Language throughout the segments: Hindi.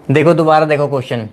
देखो दोबारा देखो question.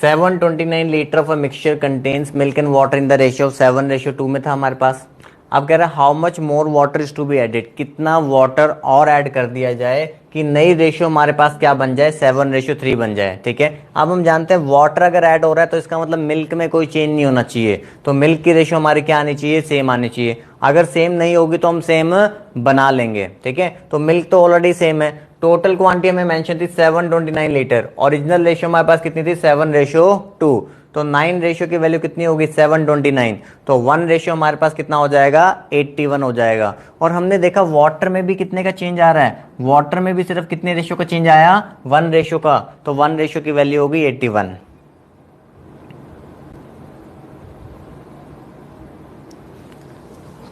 729 litre of a mixture contains milk and water in the ratio of 7:2 में था हमारे पास। अब कह रहा है how much more water is to be added, कितना वाटर और ऐड कर दिया जाए कि नई रेशियो हमारे पास क्या बन जाए, 7:3 बन जाए। ठीक है, अब हम जानते हैं वाटर अगर ऐड हो रहा है तो इसका मतलब मिल्क में कोई चेंज नहीं होना चाहिए, तो मिल्क की रेशियो हमारी क्या आनी चाहिए, सेम आनी चाहिए। अगर सेम नहीं होगी तो हम सेम बना लेंगे। ठीक है, तो मिल्क तो ऑलरेडी सेम है। टोटल क्वांटिटी हमें मेंशन थी 729 लीटर, ओरिजिनल रेशियो हमारे पास कितनी थी, 7:2, तो 9 रेशियो की वैल्यू कितनी होगी, 729, तो 1 रेशियो हमारे पास कितना हो जाएगा, 81 हो जाएगा। और हमने देखा वाटर में भी कितने का चेंज आ रहा है, वाटर में भी सिर्फ कितने रेशियो का चेंज आया, 1 रेशियो का, तो 1 रेशियो की वैल्यू होगी 81।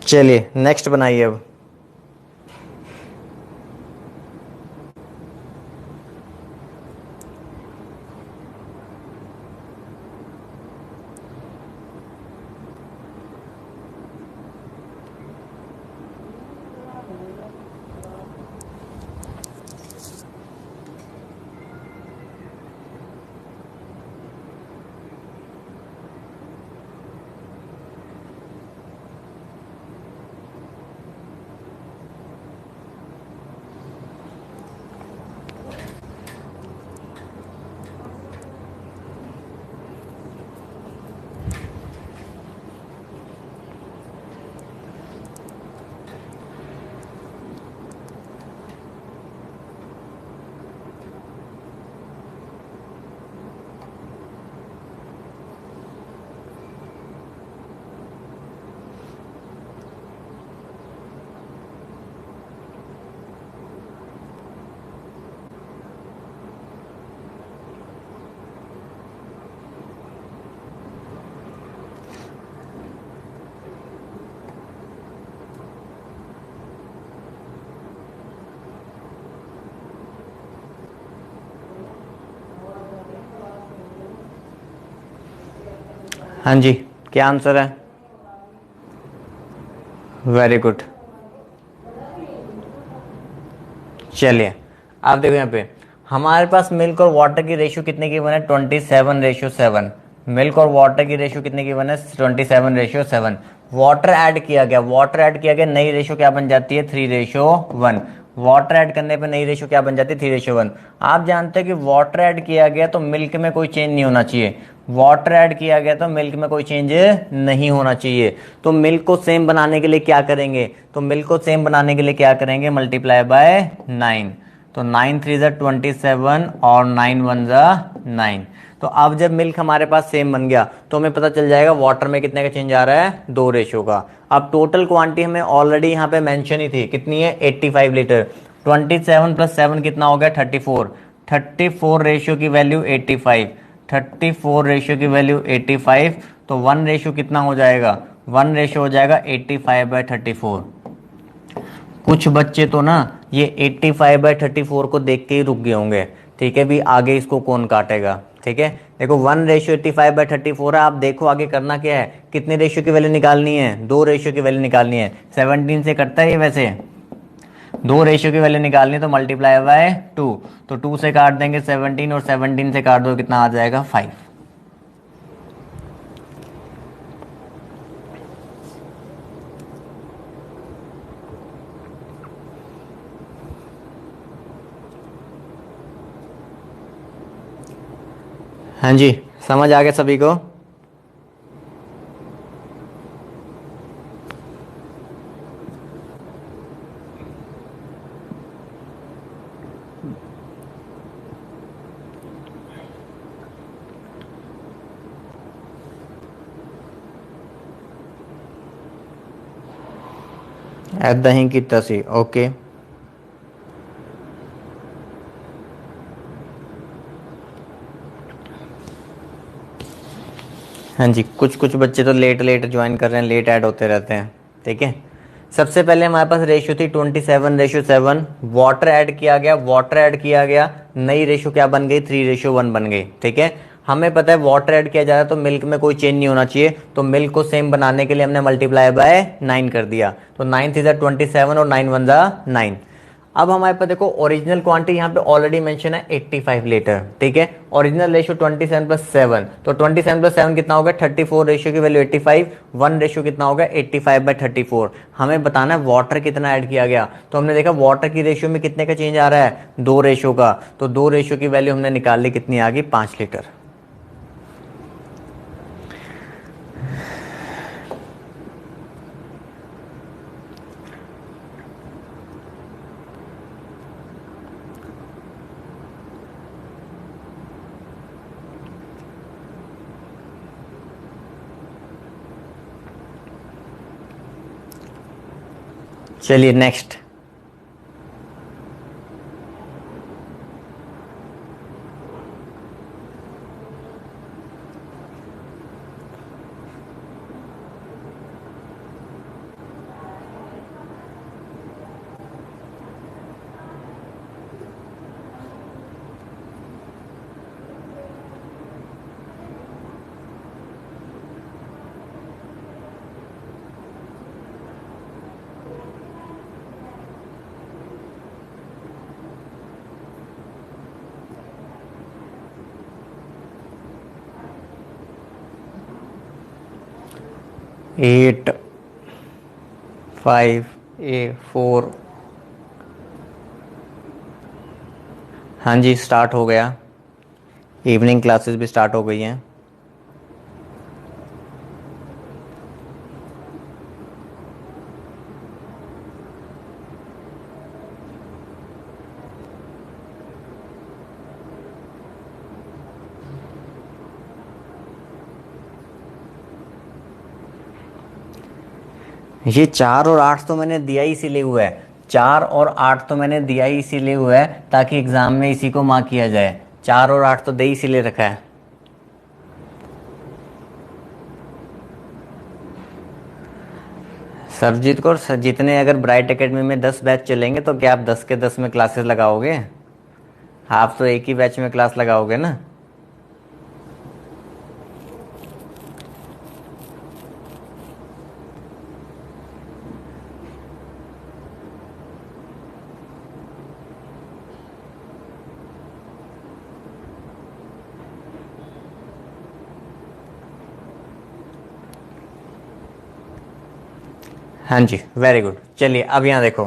चलिए नेक्स्ट बनाइए अब। हाँ जी, क्या आंसर है, वेरी गुड। चलिए अब देखो यहाँ पे हमारे पास मिल्क और वाटर की रेशियो कितने की बने, 27:7। मिल्क और वाटर की रेशियो कितने की बने, 27:7। वाटर ऐड किया गया, वाटर ऐड किया गया, नई रेशियो क्या बन जाती है, 3:1। वाटर ऐड करने पे नई रेशियो क्या बन जाती है, 3:1। आप जानते हैं कि वाटर ऐड किया गया तो मिल्क में कोई चेंज नहीं होना चाहिए, वाटर ऐड किया गया तो मिल्क में कोई चेंज नहीं होना चाहिए। तो मिल्क को सेम बनाने के लिए क्या करेंगे, तो मिल्क को सेम बनाने के लिए क्या करेंगे, मल्टीप्लाई बाय 9, तो 9 3 ज़ा 27 और 9 1 ज़ा 9। तो अब जब मिल्क हमारे पास सेम बन गया तो हमें पता चल जाएगा वाटर में कितने का चेंज आ रहा है, 2 रेशियो का। अब टोटल क्वांटिटी हमें ऑलरेडी यहाँ पे मेंशन ही थी, कितनी है, 85 लीटर। 27 + 7 कितना हो गया, 34। 34 रेशियो की वैल्यू 85, 34 रेशियो की वैल्यू 85, तो 1 रेशियो कितना हो जाएगा, 1 रेशियो हो जाएगा 85/34। कुछ बच्चे तो ना ये 85/34 को देख के ही रुक गए होंगे। ठीक है, भी आगे इसको कौन काटेगा। ठीक है, देखो 1 रेशियो 85/34 है, आप देखो आगे करना क्या है, कितने रेशियो की वैल्यू निकालनी है, 2 रेशियो की वैल्यू निकालनी है। 17 से कटता है ये, वैसे 2 रेशियो की वैल्यू निकालनी है तो मल्टीप्लाई बाय 2, तो 2 से काट देंगे 17 और 17 से काट दो कितना आ जाएगा, 5। हाँ जी, समझ आ गया सभी को। ऐदा ही कीता सी, ओके। हाँ जी, कुछ कुछ बच्चे तो लेट लेट ज्वाइन कर रहे हैं, लेट ऐड होते रहते हैं। ठीक है, सबसे पहले हमारे पास रेशियो थी 27:7। वाटर ऐड किया गया, वाटर ऐड किया गया, नई रेशियो क्या बन गई, 3:1 बन गई। ठीक है, हमें पता है वाटर ऐड किया जा रहा है तो मिल्क में कोई चेंज नहीं होना चाहिए, तो मिल्क को सेम बनाने के लिए हमने मल्टीप्लाई बाय 9 कर दिया, तो 9 3 ज़ा 27 और 9 1 ज़ा 9। अब हमारे पास देखो ओरिजिनल क्वांटिटी यहाँ पे ऑलरेडी मेंशन है 85 लीटर, ठीक है। ओरिजिनल रेशियो 27 प्लस 7, तो 27 प्लस 7 कितना होगा 34, रेशियो की वैल्यू 85, वन रेशियो कितना होगा 85/34। हमें बताना है वाटर कितना ऐड किया गया, तो हमने देखा वाटर की रेशियो में कितने का चेंज आ रहा है, 2 रेशियो का, तो 2 रेशियो की वैल्यू हमने निकाल ली, कितनी आ गई 5 लीटर। चलिए नेक्स्ट। एट 5A4, हाँ जी स्टार्ट हो गया, इवनिंग क्लासेस भी स्टार्ट हो गई हैं। ये 4 और 8 तो मैंने दिया ही इसीलिए हुआ है, 4 और 8 तो मैंने दिया ही इसीलिए हुआ है ताकि एग्जाम में इसी को मार्क किया जाए। 4 और 8 तो दे इसीलिए रखा है। सरजीत को जितने अगर ब्राइट एकेडमी में 10 बैच चलेंगे तो क्या आप 10 के 10 में क्लासेस लगाओगे? आप तो एक ही बैच में क्लास लगाओगे ना। हाँ जी वेरी गुड। चलिए अब यहाँ देखो,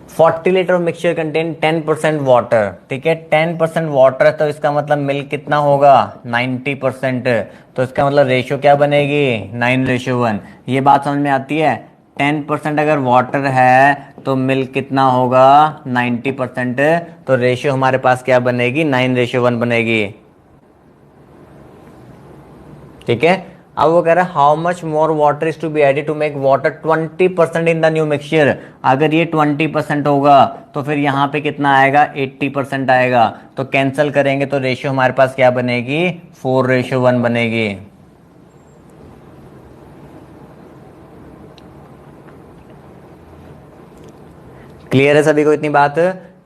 40 लीटर मिक्सचर कंटेन 10% वाटर, ठीक है। 10% वाटर तो इसका मतलब मिल्क कितना होगा 90%, तो इसका मतलब रेशियो क्या बनेगी 9:1। ये बात समझ में आती है। 10% अगर वाटर है तो मिल्क कितना होगा 90%, तो रेशियो हमारे पास क्या बनेगी 9:1 बनेगी, ठीक है। अब वो कह रहा है how much more water is to be added to make water 20% in the new mixture. अगर ये 20% होगा तो फिर यहाँ पे कितना आएगा 80% आएगा, तो कैंसिल करेंगे तो रेशियो हमारे पास क्या बनेगी 4:1 बनेगी। क्लियर है सभी को इतनी बात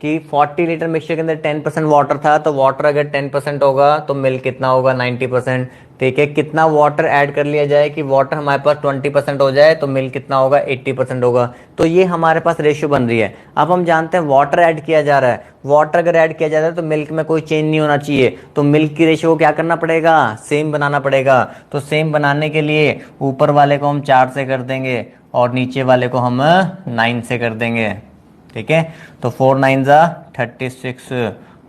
कि 40 लीटर मिक्सचर के अंदर 10% वाटर था, तो वाटर अगर 10% होगा तो मिल्क कितना होगा 90%, ठीक है। कितना वाटर ऐड कर लिया जाए कि वाटर हमारे पास 20% हो जाए तो मिल्क कितना होगा 80% होगा, तो ये हमारे पास रेशियो बन रही है। अब हम जानते हैं वाटर ऐड किया जा रहा है, वाटर अगर ऐड किया जा रहा है तो मिल्क में कोई चेंज नहीं होना चाहिए, तो मिल्क की रेशियो को क्या करना पड़ेगा सेम बनाना पड़ेगा। तो सेम बनाने के लिए ऊपर वाले को हम 4 से कर देंगे और नीचे वाले को हम 9 से कर देंगे, ठीक है। तो 4 9 जा 36,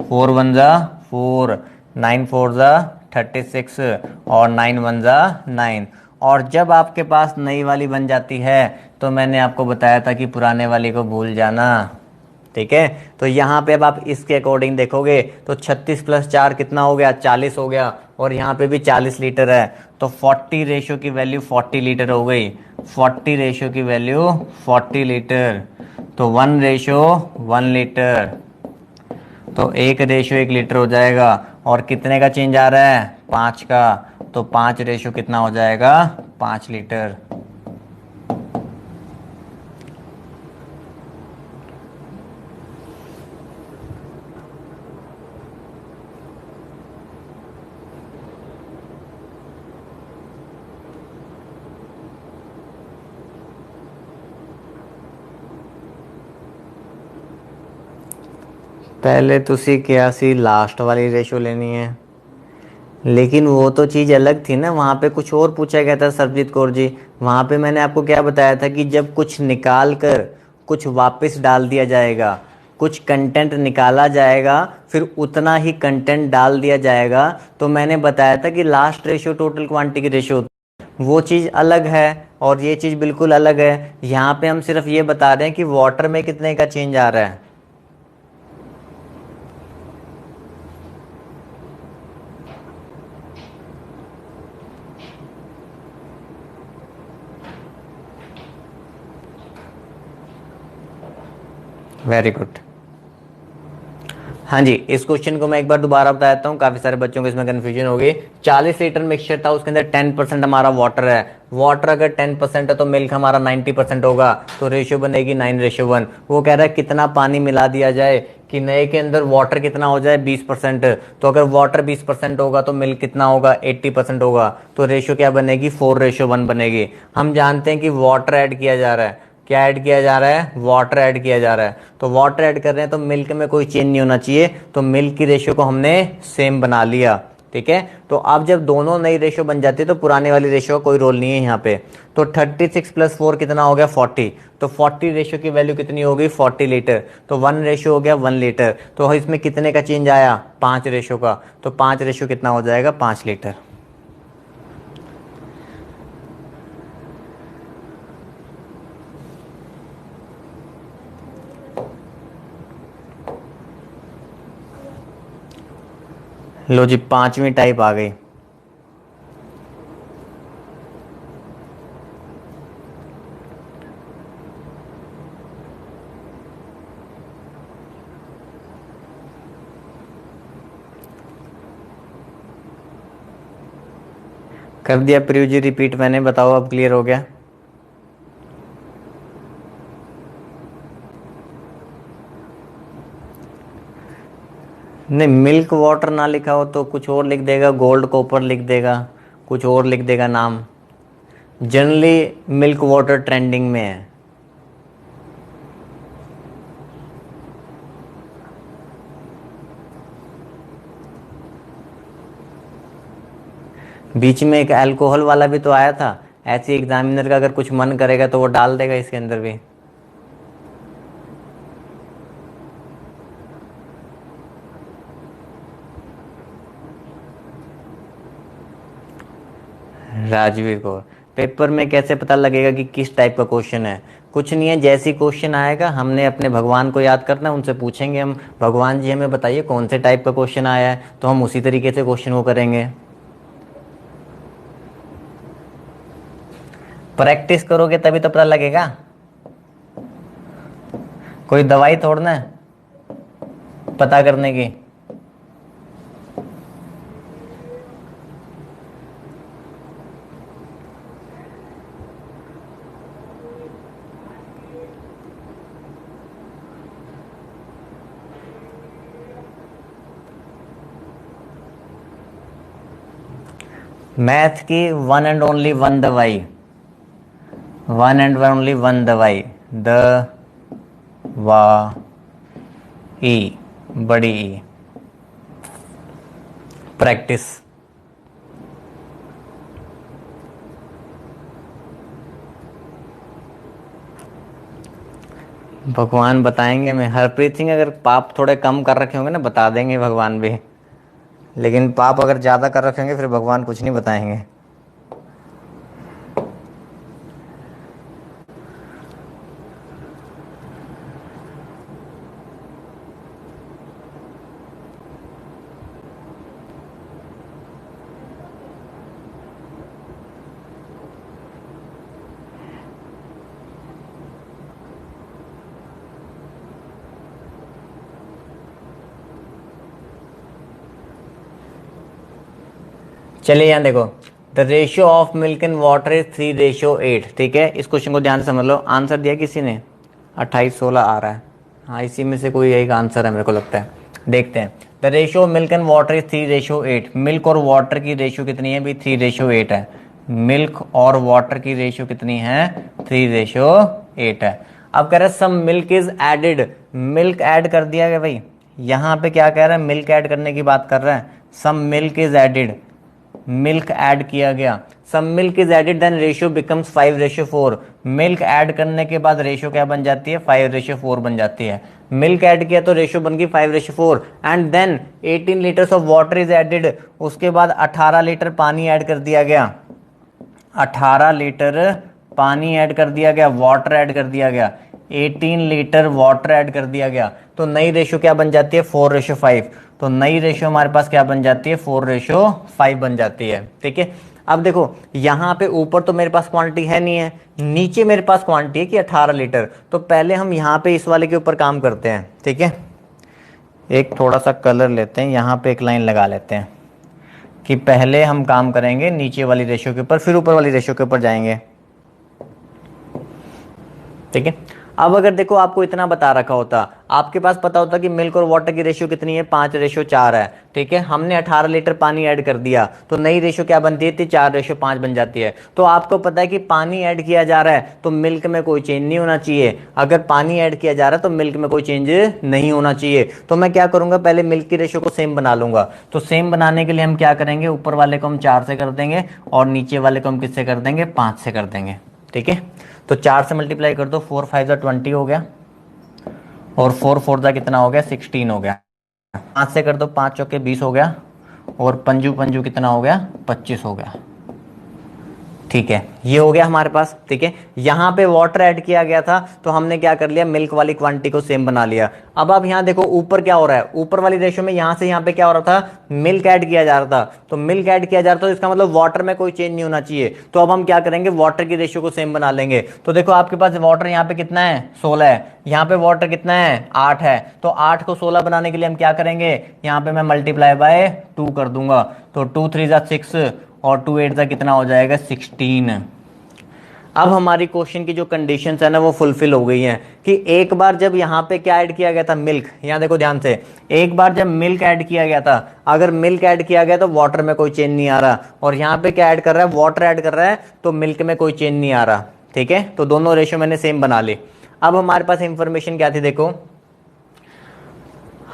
4 1 जा 4, 9 4 जा 36 और 9 1 जा 9। और जब आपके पास नई वाली बन जाती है तो मैंने आपको बताया था कि पुराने वाली को भूल जाना, ठीक है। तो यहाँ पे अब आप इसके अकॉर्डिंग देखोगे तो 36 प्लस 4 कितना हो गया 40 हो गया, और यहाँ पे भी 40 लीटर है, तो 40 रेशियो की वैल्यू 40 लीटर हो गई। 40 रेशियो की वैल्यू 40 लीटर, तो 1:1 लीटर, तो 1:1 लीटर हो जाएगा। और कितने का चेंज आ रहा है 5 का, तो 5 रेशियो कितना हो जाएगा 5 लीटर। पहले तुसी क्या सी लास्ट वाली रेशो लेनी है, लेकिन वो तो चीज़ अलग थी ना, वहाँ पे कुछ और पूछा गया था सरबजीत कौर जी। वहाँ पे मैंने आपको क्या बताया था कि जब कुछ निकाल कर कुछ वापस डाल दिया जाएगा, कुछ कंटेंट निकाला जाएगा, फिर उतना ही कंटेंट डाल दिया जाएगा, तो मैंने बताया था कि लास्ट रेशो टोटल क्वांटिटी की रेशो, वो चीज़ अलग है और ये चीज़ बिल्कुल अलग है। यहाँ पे हम सिर्फ ये बता रहे हैं कि वाटर में कितने का चेंज आ रहा है। Very good. हाँ जी, इस क्वेश्चन को मैं एक बार दोबारा बता देता हूँ, काफी सारे बच्चों को इसमें कंफ्यूजन होगी। 40 लीटर मिक्सचर था, उसके अंदर 10% हमारा वाटर है। वाटर अगर 10% है तो मिल्क हमारा 90% होगा, तो रेशियो बनेगी 9:1। वो कह रहा है कितना पानी मिला दिया जाए कि नए के अंदर वाटर कितना हो जाए 20%। तो अगर वाटर 20% होगा तो मिल्क कितना होगा 80% होगा, तो रेशियो क्या बनेगी 4:1 बनेगी। हम जानते हैं कि वाटर ऐड किया जा रहा है, क्या ऐड किया जा रहा है, वाटर ऐड किया जा रहा है। तो वाटर ऐड कर रहे हैं तो मिल्क में कोई चेंज नहीं होना चाहिए, तो मिल्क की रेशियो को हमने सेम बना लिया। ठीक है, तो अब जब दोनों नई रेशियो बन जाती है तो पुराने वाली रेशियो का कोई रोल नहीं है यहाँ पे। तो 36 + 4 कितना हो गया 40, तो 40 रेशियो की वैल्यू कितनी होगी 40 लीटर, तो 1 रेशियो हो गया 1 लीटर। तो इसमें कितने का चेंज आया 5 रेशियो का, तो 5 रेशियो कितना हो जाएगा 5 लीटर। लो जी, पांचवी टाइप आ गई। कर दिया प्रियो जी रिपीट मैंने, बताओ अब क्लियर हो गया। नहीं, मिल्क वाटर ना लिखा हो तो कुछ और लिख देगा, गोल्ड कॉपर लिख देगा, कुछ और लिख देगा नाम। जनरली मिल्क वाटर ट्रेंडिंग में है। बीच में एक अल्कोहल वाला भी तो आया था, ऐसे एग्जामिनर का अगर कुछ मन करेगा तो वो डाल देगा इसके अंदर भी। राजवीर को पेपर में कैसे पता लगेगा कि किस टाइप का क्वेश्चन है? कुछ नहीं है, जैसी क्वेश्चन आएगा हमने अपने भगवान को याद करना है, उनसे पूछेंगे हम, भगवान जी हमें बताइए कौन से टाइप का क्वेश्चन आया है, तो हम उसी तरीके से क्वेश्चन वो करेंगे। प्रैक्टिस करोगे तभी तो पता लगेगा, कोई दवाई थोड़ना है पता करने की। मैथ की वन एंड ओनली वन दवाई, वन एंड ओनली वन दवाई, द वा ई, बड़ी ई, प्रैक्टिस। भगवान बताएंगे, मैं हरप्रीत सिंह अगर पाप थोड़े कम कर रखे होंगे ना बता देंगे भगवान भी, लेकिन पाप अगर ज़्यादा कर रखे होंगे फिर भगवान कुछ नहीं बताएंगे। चलिए यहाँ देखो, the ratio of milk and water is 3:8। ठीक है, इस क्वेश्चन को ध्यान से समझ लो। आंसर दिया किसी ने 28-16 आ रहा है, हाँ इसी में से कोई एक आंसर है मेरे को लगता है। देखते हैं, the ratio milk and water is 3:8। Milk और वाटर की रेशियो कितनी है भी 3:8 है। मिल्क और वाटर की रेशियो कितनी है 3:8 है। अब कह रहे हैं some milk is added, milk add कर दिया गया भाई, यहाँ पे क्या कह रहा है, मिल्क ऐड करने की बात कर रहा है। Some milk is added, milk add किया गया, some milk is added then ratio becomes 5:4। Milk add करने के बाद रेशियो क्या बन जाती है, 5:4 बन जाती है। मिल्क ऐड किया तो रेशियो बन गई 5:4 and then 18 litres of water is added. उसके बाद 18 लीटर पानी ऐड कर दिया गया, 18 लीटर पानी ऐड कर दिया गया, वाटर ऐड कर दिया गया, 18 लीटर वाटर ऐड कर दिया गया। तो नई रेशियो क्या बन जाती है, 4:5। तो नई रेशियो हमारे पास क्या बन जाती है, 4:5 बन जाती है। ठीक है, अब देखो यहाँ पे ऊपर तो मेरे पास क्वांटिटी है नहीं है, नीचे मेरे पास क्वांटिटी है कि 18 लीटर। तो पहले हम यहाँ पे इस वाले के ऊपर काम करते हैं। ठीक है, एक थोड़ा सा कलर लेते हैं, यहाँ पे एक लाइन लगा लेते हैं कि पहले हम काम करेंगे नीचे वाली रेशियो के ऊपर, फिर ऊपर वाली रेशियो के ऊपर जाएंगे। ठीक है, अब अगर देखो आपको इतना बता रखा होता, आपके पास पता होता कि मिल्क और वाटर की रेशियो कितनी है, 5:4 है। ठीक है, हमने 18 लीटर पानी ऐड कर दिया तो नई रेशियो क्या बनती है, 4:5 बन जाती है। तो आपको पता है कि पानी ऐड किया जा रहा है तो मिल्क में कोई चेंज नहीं होना चाहिए। अगर पानी ऐड किया जा रहा है तो मिल्क में कोई चेंज नहीं होना चाहिए। तो मैं क्या करूंगा, पहले मिल्क की रेशियो को सेम बना लूंगा। तो सेम बनाने के लिए हम क्या करेंगे, ऊपर वाले को हम 4 से कर देंगे और नीचे वाले को हम किससे कर देंगे, 5 से कर देंगे। ठीक है, तो 4 से मल्टीप्लाई कर दो, 4 5 20 हो गया और 4 4 कितना हो गया, 16 हो गया। 5 से कर दो, 5 चौके 20 हो गया और पंजू पंजू कितना हो गया, 25 हो गया। ठीक है, ये हो गया हमारे पास। ठीक है, यहां पे वाटर ऐड किया गया था तो हमने क्या कर लिया, मिल्क वाली क्वांटिटी को सेम बना लिया। अब आप यहां देखो ऊपर क्या हो रहा है, ऊपर वाली रेशियो में यहां से यहां पे क्या हो रहा था, मिल्क ऐड किया जा रहा था। तो मिल्क ऐड किया जा रहा था तो इसका मतलब वाटर में कोई चेंज नहीं होना चाहिए। तो अब हम क्या करेंगे, वाटर की रेशियो को सेम बना लेंगे। तो देखो आपके पास वाटर यहाँ पे कितना है, 16 है, यहाँ पे वाटर कितना है, 8 है। तो 8 को 16 बनाने के लिए हम क्या करेंगे, यहाँ पे मैं मल्टीप्लाई बाय 2 कर दूंगा। तो 2 3 6 और 2 8 कितना हो जाएगा, 16। अब हमारी क्वेश्चन की जो कंडीशंस है ना वो फुलफिल हो गई हैं कि एक बार जब यहाँ पे क्या ऐड किया गया था, मिल्क, यहाँ देखो ध्यान से, एक बार जब मिल्क ऐड किया गया था, अगर मिल्क ऐड किया गया तो वाटर में कोई चेंज नहीं आ रहा, और यहाँ पे क्या ऐड कर रहा है, वाटर ऐड कर रहा है तो मिल्क में कोई चेंज नहीं आ रहा। ठीक है, तो दोनों रेशियो मैंने सेम बना ली। अब हमारे पास इंफॉर्मेशन क्या थी, देखो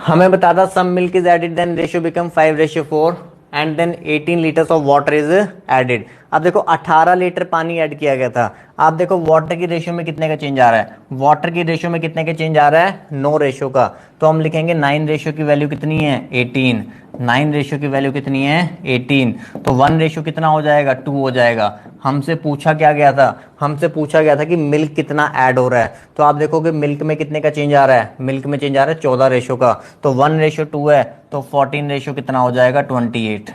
हमें बता था some milk is added then ratio become 5:4 and then 18 litres of water is added. अब देखो 18 लीटर पानी ऐड किया गया था। आप देखो वाटर की रेशियो में कितने का चेंज आ रहा है, वाटर की रेशियो में कितने का चेंज आ रहा है, 9 रेशियो का। तो हम लिखेंगे 9 रेशियो की वैल्यू कितनी है, 18। 9 रेशियो की वैल्यू कितनी है, 18। तो 1 रेशियो कितना हो जाएगा, 2 हो जाएगा। हमसे पूछा क्या गया था, हमसे पूछा गया था कि मिल्क कितना ऐड हो रहा है। तो आप देखोगे मिल्क में कितने का चेंज आ रहा है, मिल्क में चेंज आ रहा है 14 रेशियो का। तो 1:2 है तो 14 रेशियो कितना हो जाएगा, 28।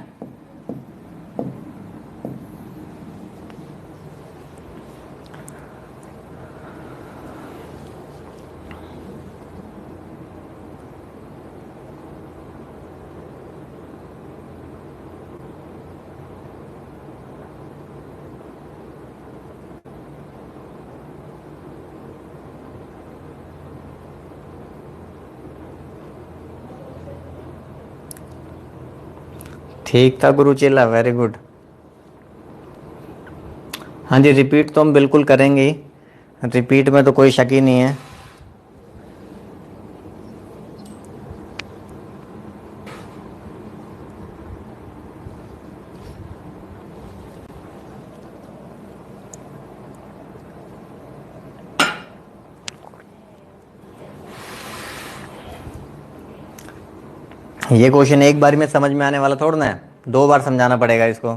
ठीक था गुरु चेला, वेरी गुड। हाँ जी, रिपीट तो हम बिल्कुल करेंगे ही, रिपीट में तो कोई शक ही नहीं है। ये क्वेश्चन एक बार में समझ में आने वाला थोड़ा ना है, 2 बार समझाना पड़ेगा इसको।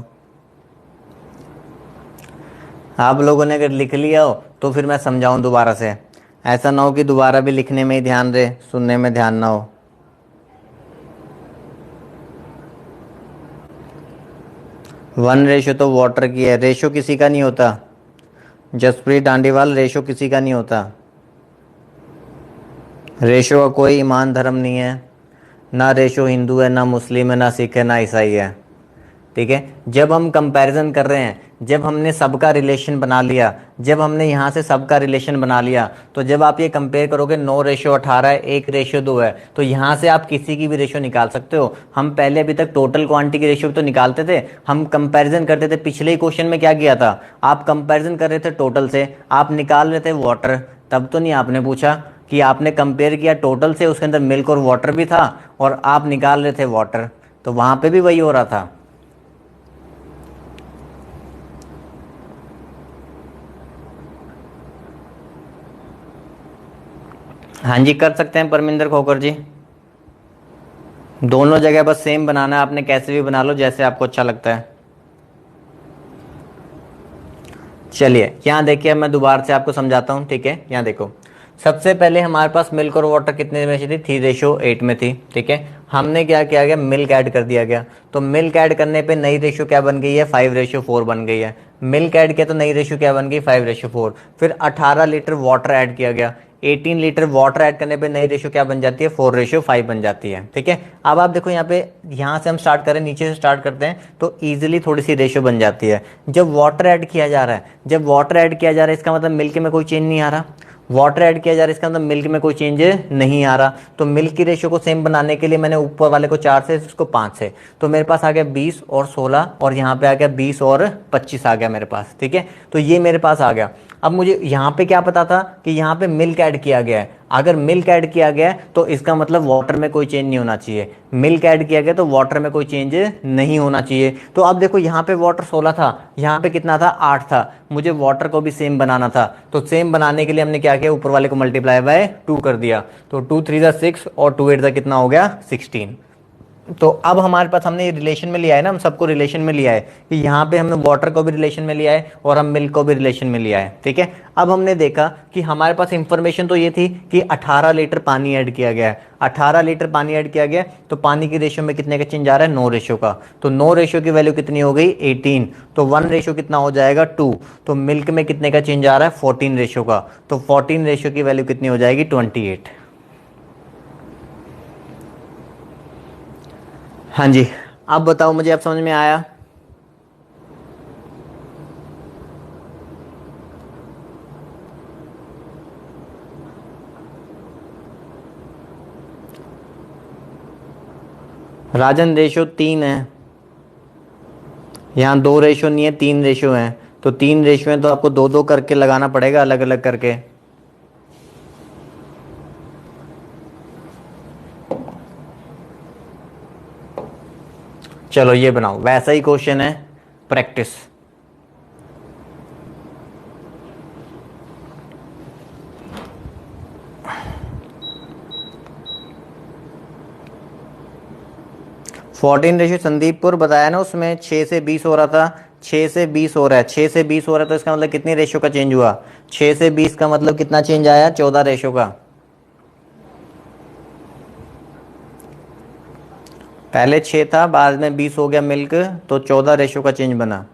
आप लोगों ने अगर लिख लिया हो तो फिर मैं समझाऊं दोबारा से, ऐसा ना हो कि दोबारा भी लिखने में ही ध्यान रहे, सुनने में ध्यान ना हो। 1:, तो वाटर की है, रेशो किसी का नहीं होता। जसप्रीत डांडीवाल, रेशो किसी का नहीं होता। रेशो का कोई ईमान धर्म नहीं है, ना रेशो हिंदू है, ना मुस्लिम है, ना सिख है, ना ईसाई है। ठीक है, जब हम कंपैरिजन कर रहे हैं, जब हमने सबका रिलेशन बना लिया, जब हमने यहाँ से सबका रिलेशन बना लिया, तो जब आप ये कंपेयर करोगे 9:18 है, 1:2 है, तो यहाँ से आप किसी की भी रेशियो निकाल सकते हो। हम पहले अभी तक टोटल क्वांटिटी की रेशियो तो निकालते थे, हम कंपैरिजन करते थे। पिछले ही क्वेश्चन में क्या किया था, आप कंपैरिजन कर रहे थे टोटल से, आप निकाल रहे थे वाटर, तब तो नहीं आपने पूछा। कि आपने कंपेयर किया टोटल से, उसके अंदर मिल्क और वाटर भी था और आप निकाल रहे थे वाटर, तो वहां पे भी वही हो रहा था। हाँ जी, कर सकते हैं परमिंदर खोकर जी। दोनों जगह बस सेम बनाना है आपने, कैसे भी बना लो जैसे आपको अच्छा लगता है। चलिए यहाँ देखिए, मैं दोबारा से आपको समझाता हूँ, ठीक है। यहाँ देखो, सबसे पहले हमारे पास मिल्क और वाटर कितने में थी, 3:8 में थी, ठीक है। हमने क्या किया गया, मिल्क ऐड कर दिया गया, तो मिल्क ऐड करने पे नई रेशियो क्या बन गई है, 5:4 बन गई है। मिल्क ऐड किया तो नई रेशियो क्या बन गई, 5:4। फिर 18 लीटर वाटर ऐड किया गया, 18 लीटर वाटर ऐड करने पे नई रेशियो क्या बन जाती है, 4:5 बन जाती है, ठीक है। अब आप देखो यहाँ पे, यहाँ से हम स्टार्ट करें, नीचे से स्टार्ट करते हैं तो इजीली थोड़ी सी रेशियो बन जाती है। जब वाटर ऐड किया जा रहा है, जब वाटर ऐड किया जा रहा है इसका मतलब मिल्क में कोई चेंज नहीं आ रहा। वाटर ऐड किया जा रहा है इसका मतलब मिल्क में कोई चेंज नहीं आ रहा। तो मिल्क की रेशियो को सेम बनाने के लिए मैंने ऊपर वाले को 4 से, इसको 5 से, तो मेरे पास आ गया 20 और 16, और यहाँ पे आ गया 20 और 25 आ गया मेरे पास, ठीक है। तो ये मेरे पास आ गया। अब मुझे यहाँ पे क्या पता था कि यहाँ पे मिल्क ऐड किया गया है। अगर मिल्क ऐड किया गया है तो इसका मतलब वाटर में कोई चेंज नहीं होना चाहिए। मिल्क ऐड किया गया तो वाटर में कोई चेंज नहीं होना चाहिए। तो अब देखो, यहाँ पे वाटर 16 था, यहाँ पे कितना था, 8 था। मुझे वाटर को भी सेम बनाना था, तो सेम बनाने के लिए हमने क्या किया, ऊपर वाले को मल्टीप्लाई बाय 2 कर दिया। तो 2 3 6 और 2 8 कितना हो गया, 16। तो अब हमारे पास, हमने ये रिलेशन में लिया है ना, हम सबको रिलेशन में लिया है कि यहाँ पे हमने वाटर को भी रिलेशन में लिया है और हम मिल्क को भी रिलेशन में लिया है, ठीक है। अब हमने देखा कि हमारे पास इंफॉर्मेशन तो ये थी कि 18 लीटर पानी ऐड किया गया है। 18 लीटर पानी ऐड किया गया, तो पानी की रेशियो में कितने का चेंज आ रहा है, 9 रेशियो का। तो 9 रेशियो की वैल्यू कितनी हो गई, 18। तो 1 रेशियो कितना हो जाएगा, 2। तो मिल्क में कितने का चेंज आ रहा है, 14 रेशियो का। तो 14 रेशियो की वैल्यू कितनी हो जाएगी, 28। हाँ जी, अब बताओ मुझे, अब समझ में आया। राजन, रेशो 3 है, यहाँ 2 रेशो नहीं है, 3 रेशो है। तो 3 रेशो है तो आपको 2 2 करके लगाना पड़ेगा, अलग अलग करके। चलो ये बनाओ, वैसा ही क्वेश्चन है, प्रैक्टिस। फोर्टीन रेशियो संदीपपुर बताया ना, उसमें 6 से 20 हो रहा था, 6 से 20 हो रहा है, 6 से 20 हो रहा है, तो इसका मतलब कितनी रेशियो का चेंज हुआ, 6 से 20 का मतलब कितना चेंज आया, 14 रेशियो का। पहले 6 था, बाद में 20 हो गया मिल्क, तो 14 रेशियो का चेंज बना।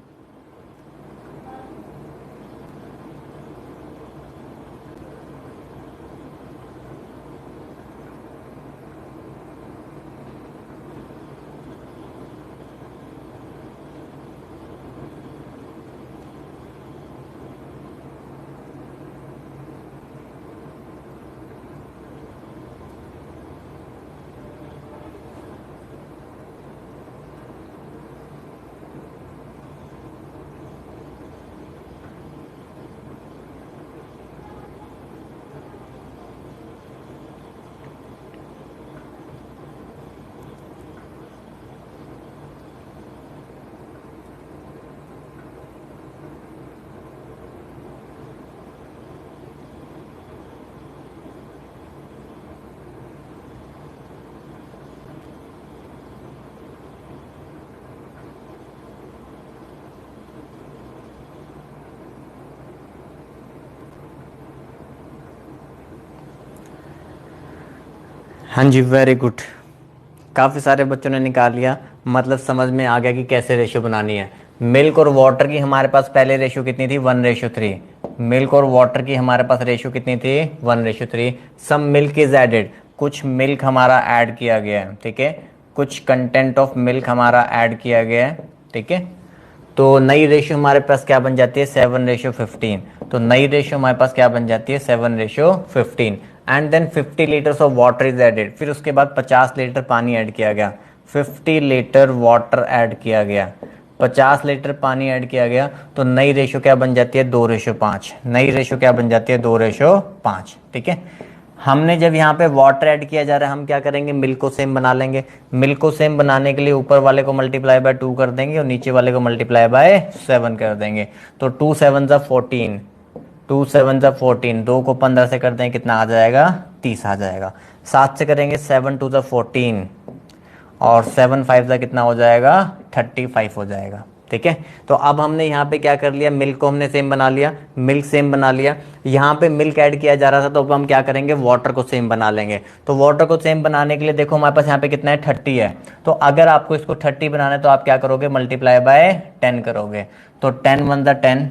हाँ जी, वेरी गुड। काफ़ी सारे बच्चों ने निकाल लिया, मतलब समझ में आ गया कि कैसे रेशियो बनानी है। मिल्क और वाटर की हमारे पास पहले रेशियो कितनी थी, 1:3। मिल्क और वाटर की हमारे पास रेशियो कितनी थी, 1:3। सम मिल्क इज एडेड, कुछ मिल्क हमारा ऐड किया गया है, ठीक है। कुछ कंटेंट ऑफ मिल्क हमारा ऐड किया गया है, ठीक है। तो नई रेशियो हमारे पास क्या बन जाती है, 7:15। तो नई रेशियो हमारे पास क्या बन जाती है, 7:15। And then 50 litres of water is added, फिर उसके बाद 50 लीटर पानी ऐड किया गया। 50 लीटर वाटर ऐड किया गया, 50 लीटर पानी ऐड किया गया, तो नई रेशियो क्या बन जाती है, 2:5। नई रेशियो क्या बन जाती है, 2:5, ठीक है। हमने जब यहाँ पे वाटर ऐड किया जा रहा है, हम क्या करेंगे, मिल्क को सेम बना लेंगे। मिल्क को सेम बनाने के लिए ऊपर वाले को मल्टीप्लाई बाय 2 कर देंगे और नीचे वाले को मल्टीप्लाई बाय 7 कर देंगे। तो 2 7 जा 14, 2 7 जा 14, 2 को 15 से कर देंगे, कितना आ जाएगा, 30 आ जाएगा। 7 से करेंगे 7 2 जा 14 और 7 5 जा कितना हो जाएगा, 35 हो जाएगा। ठीक है, तो अब हमने यहाँ पे क्या कर लिया, मिल्क को हमने सेम बना लिया, मिल्क सेम बना लिया। यहाँ पे मिल्क ऐड किया जा रहा था, तो अब हम क्या करेंगे, वाटर को सेम बना लेंगे। तो वाटर को सेम बनाने के लिए देखो हमारे पास यहाँ पे कितना है, 30 है। तो अगर आपको इसको 30 बनाना है तो आप क्या करोगे, मल्टीप्लाई बाय 10 करोगे। तो 10 1 जा 10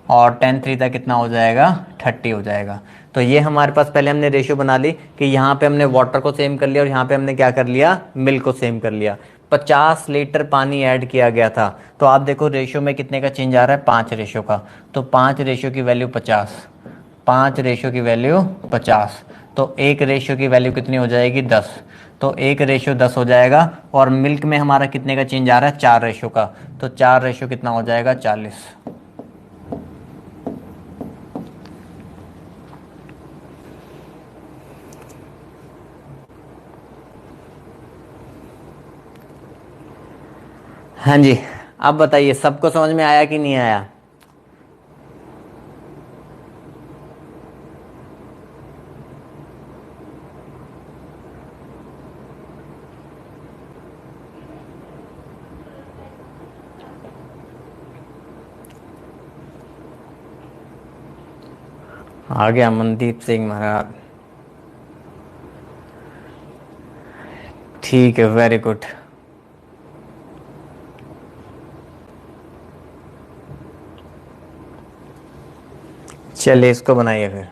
और 10 3 तक कितना हो जाएगा, 30 हो जाएगा। तो ये हमारे पास पहले हमने रेशियो बना ली कि यहाँ पे हमने वाटर को सेम कर लिया और यहाँ पे हमने क्या कर लिया, मिल्क को सेम कर लिया। 50 लीटर पानी ऐड किया गया था। तो आप देखो रेशियो में कितने का चेंज आ रहा है, 5 रेशियो का। तो 5 रेशियो की वैल्यू 50, 5 रेशियो की वैल्यू 50। तो एक रेशियो की वैल्यू कितनी हो जाएगी, 10। तो एक रेशियो 10 हो जाएगा। और मिल्क में हमारा कितने का चेंज आ रहा है, 4 रेशियो का। तो 4 रेशियो कितना हो जाएगा, 40। हाँ जी, अब बताइए सबको समझ में आया कि नहीं आया। आ गया मनदीप सिंह महाराज, ठीक है, वेरी गुड। चलिए इसको बनाइए फिर।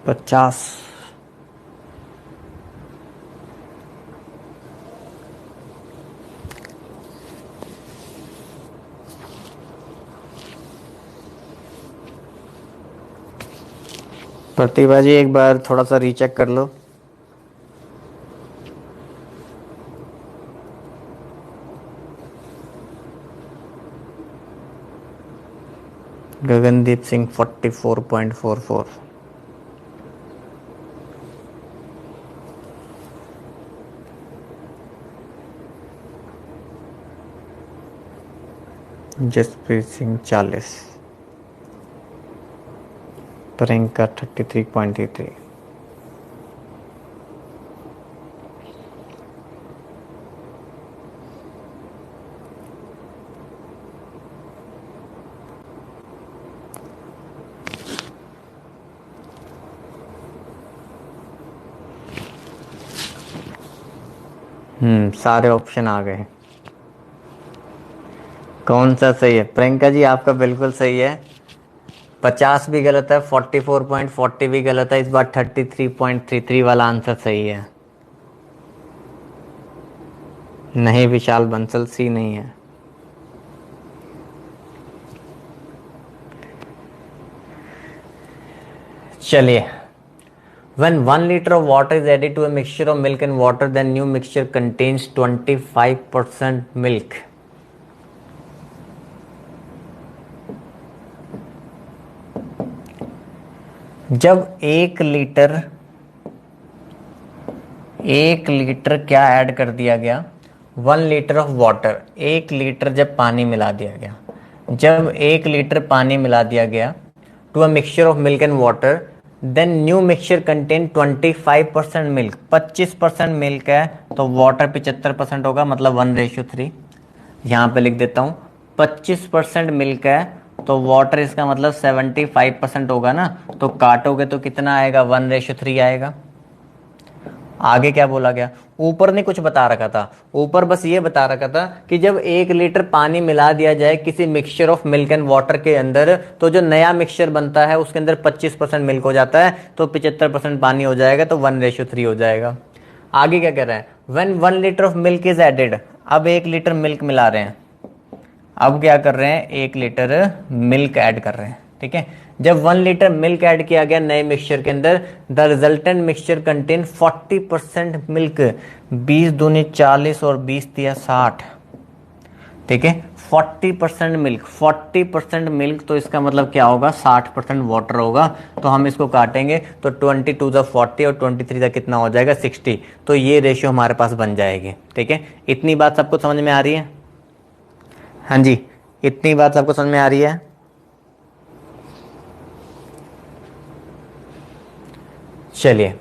पचास। प्रतिभा जी एक बार थोड़ा सा रीचेक कर लो। गगनदीप सिंह 44.44। जसप्रीत सिंह 40। प्रियंका 33.33। सारे ऑप्शन आ गए। कौन सा सही है, प्रियंका जी आपका बिल्कुल सही है। 50 भी गलत है, 44.40 भी गलत है, इस बार 33.33 वाला आंसर सही है। नहीं, विशाल बंसल सी नहीं है। चलिए, when 1 liter of water is added to a mixture of milk and water, then new mixture contains 25% milk. जब 1 लीटर क्या ऐड कर दिया गया, 1 लीटर ऑफ वाटर, 1 लीटर जब पानी मिला दिया गया, जब 1 लीटर पानी मिला दिया गया to a mixture of milk and water, then new mixture contain 25% milk, 25% milk है तो वाटर 75% होगा, मतलब 1:3। यहाँ पे लिख देता हूँ 25% मिल्क है तो वाटर इसका मतलब 75% होगा ना, तो काटोगे तो कितना आएगा, 1:3 आएगा। आगे क्या बोला गया, ऊपर ने कुछ बता रखा था, ऊपर बस ये बता रखा था कि जब 1 लीटर पानी मिला दिया जाए किसी mixture of milk and water के अंदर, तो जो नया मिक्सचर बनता है उसके अंदर 25% मिल्क हो जाता है, तो 75% पानी हो जाएगा, तो 1:3 हो जाएगा। आगे क्या कह रहा है, when 1 litre of milk is added, अब 1 लीटर मिल्क मिला रहे हैं, अब क्या कर रहे हैं, 1 लीटर मिल्क ऐड कर रहे हैं, ठीक है। जब 1 लीटर मिल्क ऐड किया गया नए मिक्सचर के अंदर, the resultant mixture contain 40% milk, 20 दूनी 40 और 20 दिया 60, ठीक है। 40% मिल्क, 40% मिल्क, तो इसका मतलब क्या होगा, 60% वाटर होगा। तो हम इसको काटेंगे तो 22 × 40 और 23 का कितना हो जाएगा, 60। तो ये रेशियो हमारे पास बन जाएगी, ठीक है। इतनी बात सबको समझ में आ रही है? हाँ जी, इतनी बात सबको समझ में आ रही है? चलिए,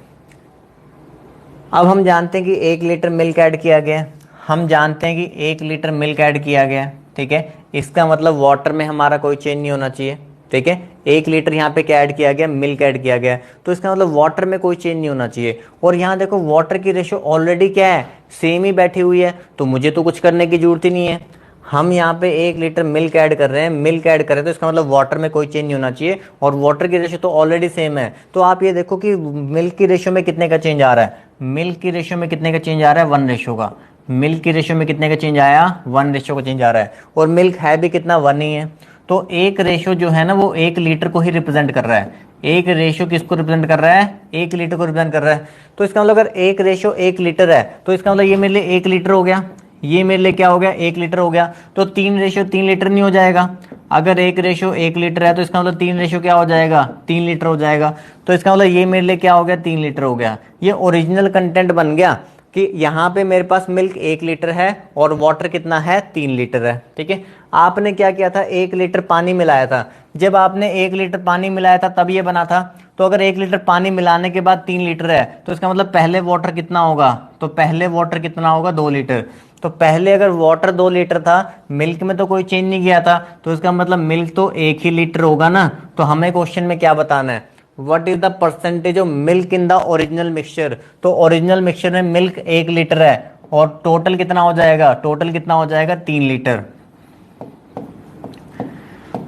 अब हम जानते हैं कि 1 लीटर मिल्क ऐड किया गया, हम जानते हैं कि 1 लीटर मिल्क ऐड किया गया, ठीक है। इसका मतलब वाटर में हमारा कोई चेंज नहीं होना चाहिए, ठीक है। 1 लीटर यहाँ पे क्या ऐड किया गया, मिल्क ऐड किया गया, तो इसका मतलब वाटर में कोई चेंज नहीं होना चाहिए। और यहाँ देखो वाटर की रेशियो ऑलरेडी क्या है, सेम ही बैठी हुई है, तो मुझे तो कुछ करने की जरूरत ही नहीं है। हम यहाँ पे 1 लीटर मिल्क ऐड कर रहे हैं, मिल्क ऐड कर रहे हैं, तो इसका मतलब वाटर में कोई चेंज नहीं होना चाहिए, और वाटर की रेशियो तो ऑलरेडी सेम है। तो आप ये देखो कि मिल्क की रेशियो में कितने का चेंज आ रहा है, मिल्क की रेशियो में कितने का चेंज आ रहा है, 1 रेशियो का। मिल्क की रेशियो में कितने का चेंज आया, 1 रेशियो का चेंज आ रहा है, और मिल्क है भी कितना, 1 ही है। तो एक रेशियो जो है ना वो 1 लीटर को ही रिप्रेजेंट कर रहा है, एक रेशियो किसको रिप्रेजेंट कर रहा है, 1 लीटर को रिप्रेजेंट कर रहा है। तो इसका मतलब अगर एक रेशियो 1 लीटर है, तो इसका मतलब ये मेरे लिए 1 लीटर हो गया, ये मेरे लिए क्या हो गया, 1 लीटर हो गया। तो 3:3 नहीं हो जाएगा, अगर 1:1 लीटर है तो इसका मतलब 3 क्या हो जाएगा, 3 लीटर हो जाएगा। तो इसका मतलब ये मेरे लिए क्या हो गया, 3 लीटर हो गया। ये ओरिजिनल कंटेंट बन गया कि यहाँ पे मेरे पास मिल्क 1 लीटर है और वाटर कितना है, 3 लीटर है, ठीक है। आपने क्या किया था, 1 लीटर पानी मिलाया था, जब आपने 1 लीटर पानी मिलाया था तब ये बना था। तो अगर 1 लीटर पानी मिलाने के बाद 3 लीटर है, तो इसका मतलब पहले वाटर कितना होगा, तो पहले वाटर कितना होगा, 2 लीटर। तो पहले अगर वाटर 2 लीटर था, मिल्क में तो कोई चेंज नहीं किया था, तो इसका मतलब मिल्क तो 1 ही लीटर होगा ना। तो हमें क्वेश्चन में क्या बताना है, what is the percentage of milk in the original mixture. तो ओरिजिनल मिक्सचर में मिल्क 1 लीटर है, और टोटल कितना हो जाएगा, टोटल कितना हो जाएगा, 3 लीटर।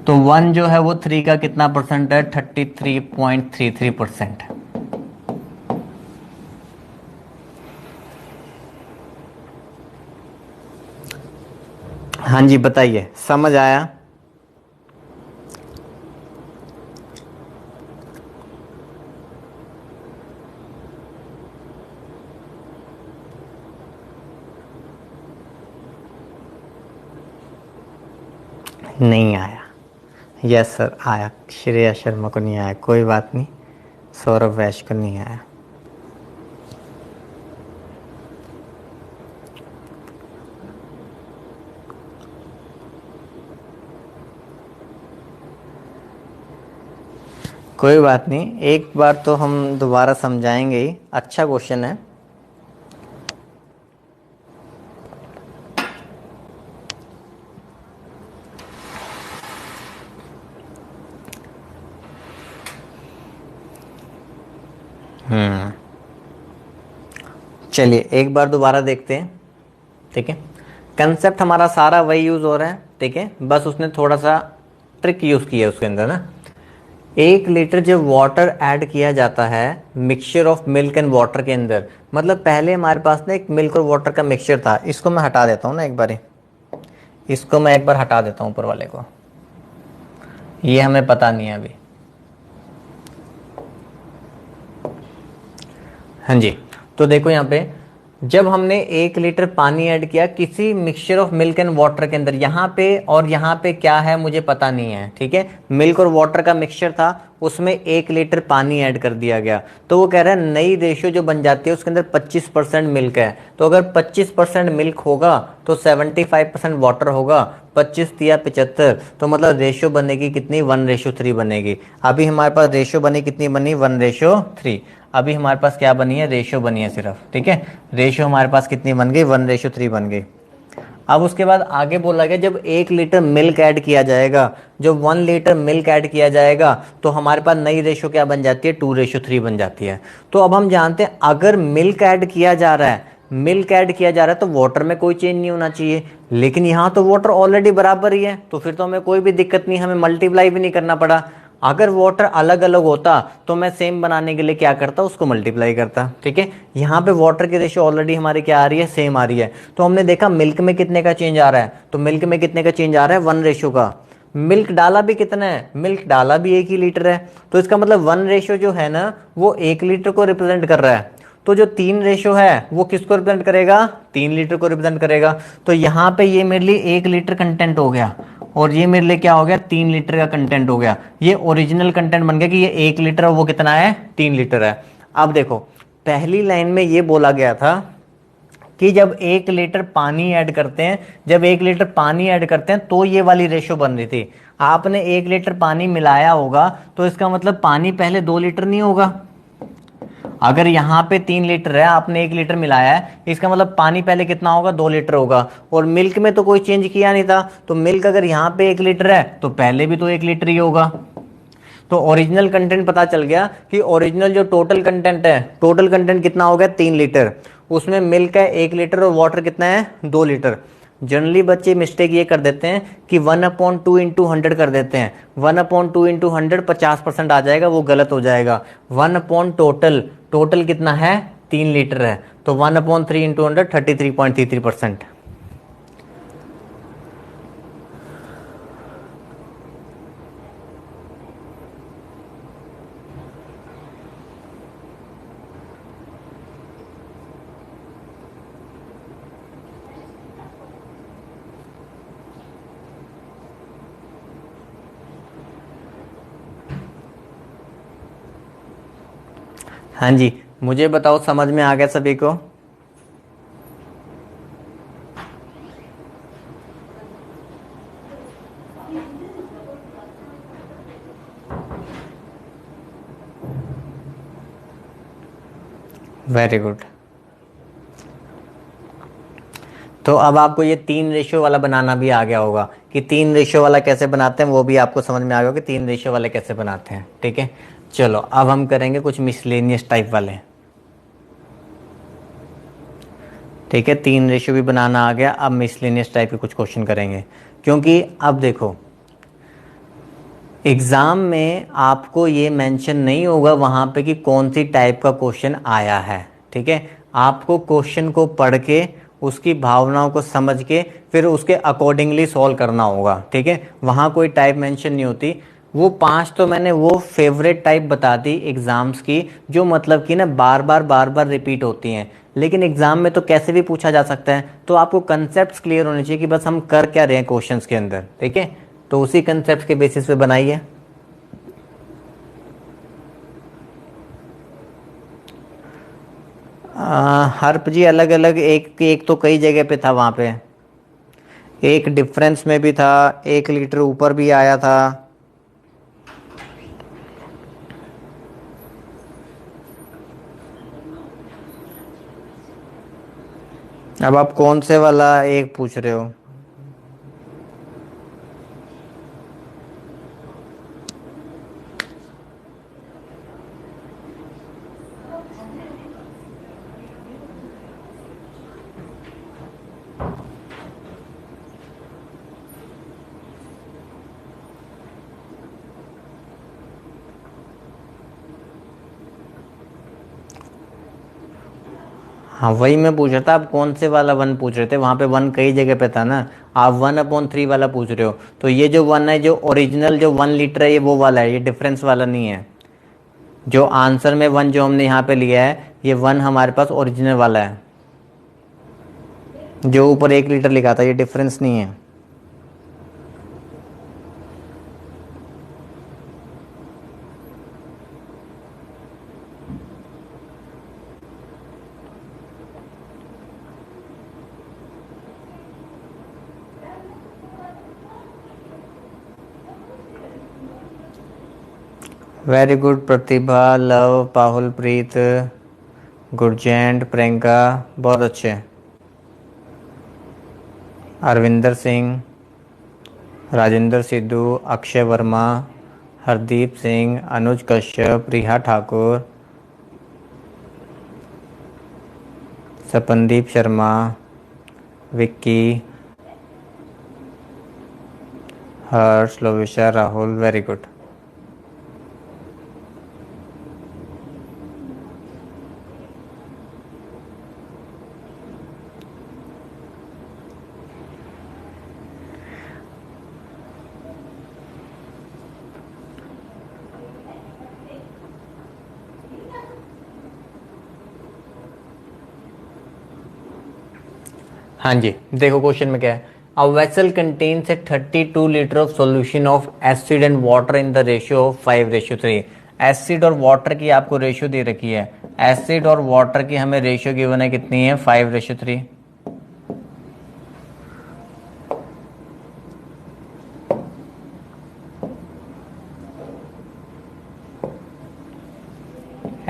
तो 1 जो है वो 3 का कितना परसेंट है, 33.33%। हाँ जी बताइए, समझ आया? नहीं आया? यस सर आया, श्रेया शर्मा को नहीं आया, कोई बात नहीं, सौरभ वैश्य को नहीं आया। कोई बात नहीं, एक बार तो हम दोबारा समझाएंगे ही, अच्छा क्वेश्चन है। चलिए एक बार दोबारा देखते हैं, ठीक है। कंसेप्ट हमारा सारा वही यूज हो रहा है, ठीक है, बस उसने थोड़ा सा ट्रिक यूज किया है उसके अंदर ना। 1 लीटर जब वाटर ऐड किया जाता है mixture of milk and water के अंदर, मतलब पहले हमारे पास ना एक मिल्क और वाटर का मिक्सचर था, इसको मैं हटा देता हूँ ना एक बार, इसको मैं एक बार हटा देता हूँ ऊपर वाले को, ये हमें पता नहीं है अभी। हाँ जी, तो देखो यहाँ पे जब हमने 1 लीटर पानी ऐड किया किसी mixture of milk and water के अंदर, यहाँ पे और यहाँ पे क्या है मुझे पता नहीं है, ठीक है। मिल्क और वाटर का मिक्सचर था, उसमें 1 लीटर पानी ऐड कर दिया गया, तो वो कह रहा है नई रेशियो जो बन जाती है उसके अंदर 25% मिल्क है। तो अगर 25% मिल्क होगा तो 75% वाटर होगा, 25 या 75, तो मतलब रेशियो बनेगी कितनी, 1:3 बनेगी। अभी हमारे पास रेशियो बनी कितनी बनी, 1:3। अभी हमारे पास क्या बनी है, रेशियो बनी है सिर्फ, ठीक है। रेशियो हमारे पास कितनी बन गई, 1:3 बन गई। अब उसके बाद आगे बोला गया जब 1 लीटर मिल्क ऐड किया जाएगा, जब 1 लीटर मिल्क ऐड किया जाएगा तो हमारे पास नई रेशो क्या बन जाती है, 2:3 बन जाती है। तो अब हम जानते हैं अगर मिल्क ऐड किया जा रहा है, मिल्क ऐड किया जा रहा है तो वाटर में कोई चेंज नहीं होना चाहिए, लेकिन यहाँ तो वाटर ऑलरेडी बराबर ही है, तो फिर तो हमें कोई भी दिक्कत नहीं, हमें मल्टीप्लाई भी नहीं करना पड़ा। अगर वाटर अलग अलग होता तो मैं सेम बनाने के लिए क्या करता, उसको मल्टीप्लाई करता, ठीक है। यहाँ पे वाटर की रेशियो ऑलरेडी हमारी क्या आ रही है, सेम आ रही है। तो हमने देखा मिल्क में कितने का चेंज आ रहा है, तो मिल्क में कितने का चेंज आ रहा है, 1 रेशियो का। मिल्क डाला भी कितना है, मिल्क डाला भी 1 ही लीटर है, तो इसका मतलब 1 रेशियो जो है ना वो 1 लीटर को रिप्रेजेंट कर रहा है। तो जो 3 रेशियो है वो किसको रिप्रेजेंट करेगा, 3 लीटर को रिप्रेजेंट करेगा। तो यहाँ पे ये मेरे लिए 1 लीटर कंटेंट हो गया और ये मेरे लिए क्या हो गया, 3 लीटर का कंटेंट हो गया। ये ओरिजिनल कंटेंट बन गया कि ये 1 लीटर और वो कितना है, 3 लीटर है। अब देखो पहली लाइन में ये बोला गया था कि जब 1 लीटर पानी ऐड करते हैं, जब 1 लीटर पानी ऐड करते हैं तो ये वाली रेशो बन रही थी। आपने 1 लीटर पानी मिलाया होगा तो इसका मतलब पानी पहले 2 लीटर नहीं होगा। अगर यहाँ पे 3 लीटर है, आपने 1 लीटर मिलाया है, इसका मतलब पानी पहले कितना होगा, 2 लीटर होगा। और मिल्क में तो कोई चेंज किया नहीं था, तो मिल्क अगर यहाँ पे 1 लीटर है तो पहले भी तो 1 लीटर ही होगा। तो ओरिजिनल कंटेंट पता चल गया कि ओरिजिनल जो टोटल कंटेंट है, टोटल कंटेंट कितना हो गया, 3 लीटर। उसमें मिल्क है 1 लीटर और वाटर कितना है, 2 लीटर। जनरली बच्चे मिस्टेक ये कर देते हैं कि 1/2 इंटू 100 कर देते हैं। 1/2 इंटू 100 50% आ जाएगा, वो गलत हो जाएगा। 1 टोटल, टोटल कितना है, 3 लीटर है, तो 1/3 इंटू 100 33.33%। हाँ जी, मुझे बताओ समझ में आ गया सभी को। Very good. तो अब आपको ये 3 रेशियो वाला बनाना भी आ गया होगा कि 3 रेशियो वाला कैसे बनाते हैं, वो भी आपको समझ में आ गया होगा कि 3 रेशियो वाले कैसे बनाते हैं, ठीक है। चलो अब हम करेंगे कुछ मिसलेनियस टाइप वाले, ठीक है। 3 रेशियो भी बनाना आ गया, अब मिसलेनियस टाइप के कुछ क्वेश्चन करेंगे। क्योंकि अब देखो एग्जाम में आपको ये मेंशन नहीं होगा वहां पे कि कौन सी टाइप का क्वेश्चन आया है, ठीक है। आपको क्वेश्चन को पढ़ के उसकी भावनाओं को समझ के फिर उसके अकॉर्डिंगली सॉल्व करना होगा, ठीक है। वहां कोई टाइप मेंशन नहीं होती। वो 5 तो मैंने वो फेवरेट टाइप बता दी एग्जाम्स की, जो मतलब कि ना बार बार रिपीट होती हैं, लेकिन एग्जाम में तो कैसे भी पूछा जा सकता है। तो आपको कंसेप्ट क्लियर होने चाहिए कि बस हम कर क्या रहे हैं क्वेश्चंस के अंदर, ठीक है। तो उसी कंसेप्ट के बेसिस पे बनाइए। हर्प जी अलग अलग, एक एक तो कई जगह पे था, वहां पे एक डिफरेंस में भी था, 1 लीटर ऊपर भी आया था। अब आप कौन से वाला एक पूछ रहे हो। हाँ वही मैं पूछ रहा था, आप कौन से वाला 1 पूछ रहे थे, वहां पे 1 कई जगह पे था ना। आप 1/3 वाला पूछ रहे हो, तो ये जो 1 है, जो ओरिजिनल जो 1 लीटर है, ये वो वाला है, ये डिफरेंस वाला नहीं है। जो आंसर में 1 जो हमने यहाँ पे लिया है, ये 1 हमारे पास ओरिजिनल वाला है। जो ऊपर 1 लीटर लिखा था, ये डिफरेंस नहीं है। वेरी गुड प्रतिभा, लव, पाहुल प्रीत, गुरजैंट, प्रियंका, बहुत अच्छे। अरविंदर सिंह, राजेंद्र सिद्धू, अक्षय वर्मा, हरदीप सिंह, अनुज कश्यप, रिहा ठाकुर, सपनदीप शर्मा, विक्की, हर्ष, लोविशा, राहुल, वेरी गुड। हाँ जी, देखो क्वेश्चन में क्या है। A vessel contains A 32 litre of solution of acid and water in the ratio of 5:3। Acid और वाटर की आपको रेशियो दे रखी है। एसिड और वाटर की हमें रेशियो गिवन है, कितनी है, 5:3।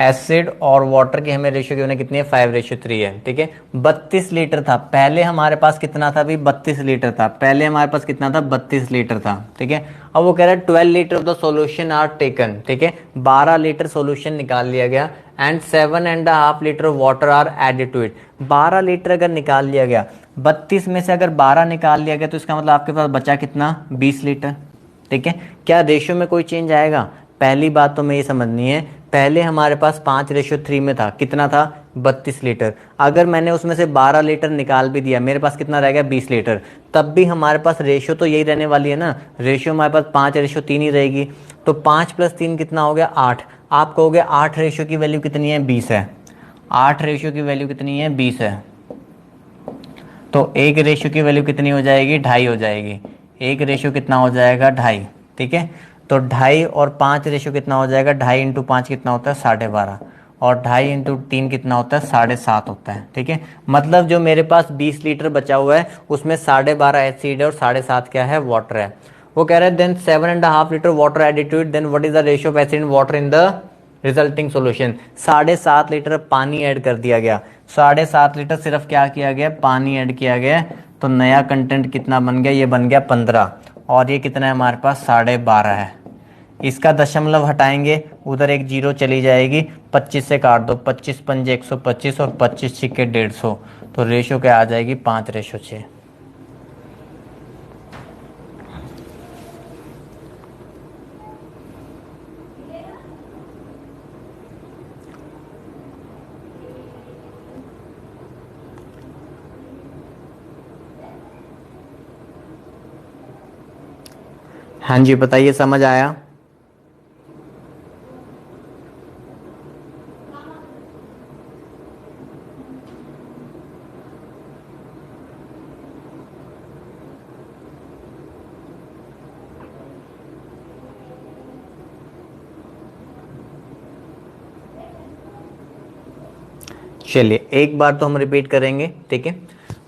एसिड और वाटर की हमें रेशियो गिवन है, कितनी है, 5:3 है। ठीक है, 32 लीटर था पहले हमारे पास, कितना था अभी, 32 लीटर था पहले हमारे पास, कितना था, 32 लीटर था। ठीक है, अब वो कह रहा है 12 litre of the solution are taken. ठीक है, 12 लीटर सॉल्यूशन निकाल लिया गया and 7.5 litre water are added to it. 12 litre अगर निकाल लिया गया, 32 में से अगर 12 निकाल लिया गया, तो इसका मतलब आपके पास बचा कितना, 20 लीटर। ठीक है, क्या रेशियो में कोई चेंज आएगा? पहली बात तो मैं ये समझनी है, पहले हमारे पास 5:3 में था, कितना था, 32 लीटर। अगर मैंने उसमें से 12 लीटर निकाल भी दिया, मेरे पास कितना रह गया, 20 लीटर। तब भी हमारे पास रेशियो तो यही रहने वाली है ना, रेशियो हमारे पास 5:3 ही रहेगी। तो 5 + 3 कितना हो गया, 8। आप कहोगे 8 रेशियो की वैल्यू कितनी है, 20 है। 8 रेशियो की वैल्यू कितनी है, 20 है। तो 1 रेशियो की वैल्यू कितनी हो जाएगी, 2.5 हो जाएगी। 1 रेशियो कितना हो जाएगा, 2.5। ठीक है, तो 2.5 और 5 रेशियो कितना हो जाएगा, 2.5 × 5 कितना होता है, 12.5। और 2.5 × 3 कितना होता है, 7.5 होता है। ठीक है, मतलब जो मेरे पास 20 लीटर बचा हुआ है, उसमें 12.5 एसिड है और 7.5 क्या है, वाटर है। वो कह रहे हैं then 7.5 litre water added to it, then what is the ratio of acid and water in the resulting solution. 7.5 litre पानी ऐड कर दिया गया। 7.5 लीटर सिर्फ क्या किया गया, पानी ऐड किया गया। तो नया कंटेंट कितना बन गया, ये बन गया 15। और ये कितना है हमारे पास, 12.5 है। इसका दशमलव हटाएंगे, उधर एक जीरो चली जाएगी, 25 से काट दो, 25 पंजे 125 और 25 छिक्के 150। तो रेशियो क्या आ जाएगी, 5:6। हाँ जी, बताइए, समझ आया? चलिए एक बार तो हम रिपीट करेंगे। ठीक है,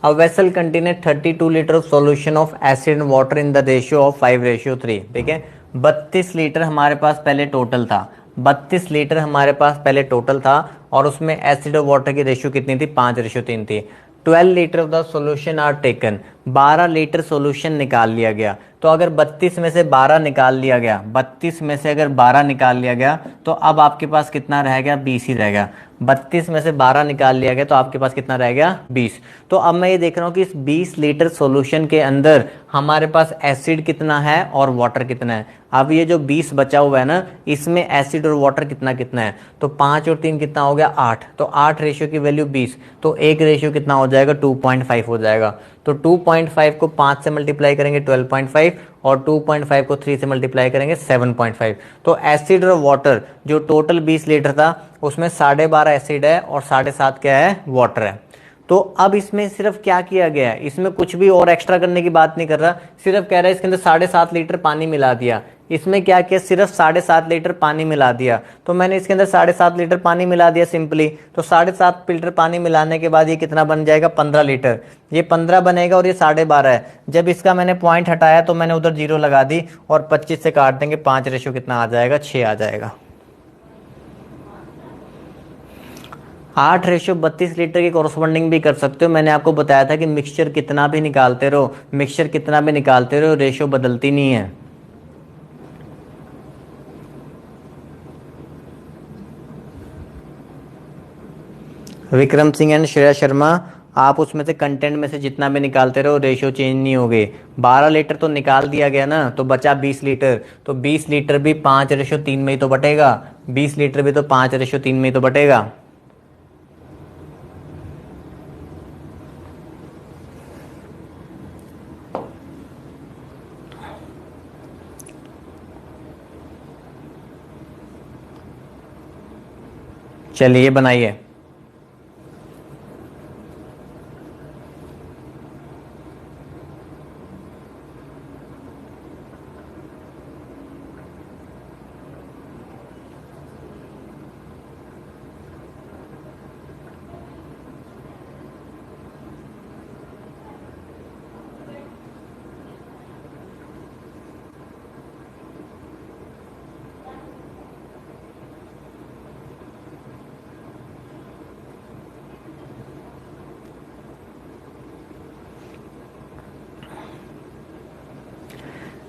a vessel contain 32 litre of solution of acid and water in the ratio of 5:3। ठीक है, 32 लीटर हमारे पास पहले टोटल था। 32 लीटर हमारे पास पहले टोटल था और उसमें एसिड और वाटर की रेशियो कितनी थी, 5:3 थी। 12 litre of the solution are taken, 12 litre solution निकाल लिया गया। तो अगर 32 में से 12 निकाल लिया गया, 32 में से अगर 12 निकाल लिया गया, तो अब आपके पास कितना रह गया, 20 ही रह गया। 32 में से 12 निकाल लिया गया, तो आपके पास कितना रह गया, 20। तो अब मैं ये देख रहा हूँ कि इस 20 लीटर सॉल्यूशन के अंदर हमारे पास एसिड कितना है और वाटर कितना है। अब ये जो 20 बचा हुआ है ना, इसमें एसिड और वाटर कितना कितना है, तो 5 और 3 कितना हो गया, 8। तो 8 रेशियो की वैल्यू 20, तो 1 रेशियो कितना हो जाएगा, 2.5 हो जाएगा। तो 2.5 को 5 से मल्टीप्लाई करेंगे 12.5, और 2.5 को 3 से मल्टीप्लाई करेंगे 7.5। तो एसिड और वाटर जो टोटल 20 लीटर था, उसमें 12.5 एसिड है और 7.5 क्या है, वाटर है। तो अब इसमें सिर्फ क्या किया गया है, इसमें कुछ भी और एक्स्ट्रा करने की बात नहीं कर रहा, सिर्फ कह रहा है इसके अंदर 7.5 लीटर पानी मिला दिया। इसमें क्या किया, सिर्फ 7.5 लीटर पानी मिला दिया। तो मैंने इसके अंदर 7.5 लीटर पानी मिला दिया सिंपली। तो 7.5 लीटर पानी मिलाने के बाद ये कितना बन जाएगा, 15 लीटर। ये 15 बनेगा और ये 12.5 है। जब इसका मैंने पॉइंट हटाया तो मैंने उधर 0 लगा दी और 25 से काट देंगे, 5 रेशो कितना आ जाएगा, 6 आ जाएगा। 8:32 लीटर की कॉरस्पॉन्डिंग भी कर सकते हो। मैंने आपको बताया था कि मिक्सचर कितना भी निकालते रहो, मिक्सचर कितना भी निकालते रहो, रेशो बदलती नहीं है। विक्रम सिंह एंड श्रेया शर्मा, आप उसमें से कंटेंट में से जितना भी निकालते रहो, रेशियो चेंज नहीं होगे। 12 लीटर तो निकाल दिया गया ना, तो बचा 20 लीटर। तो 20 लीटर भी 5:3 में ही तो बटेगा। 20 लीटर भी तो 5:3 में ही तो बटेगा। चलिए बनाइए।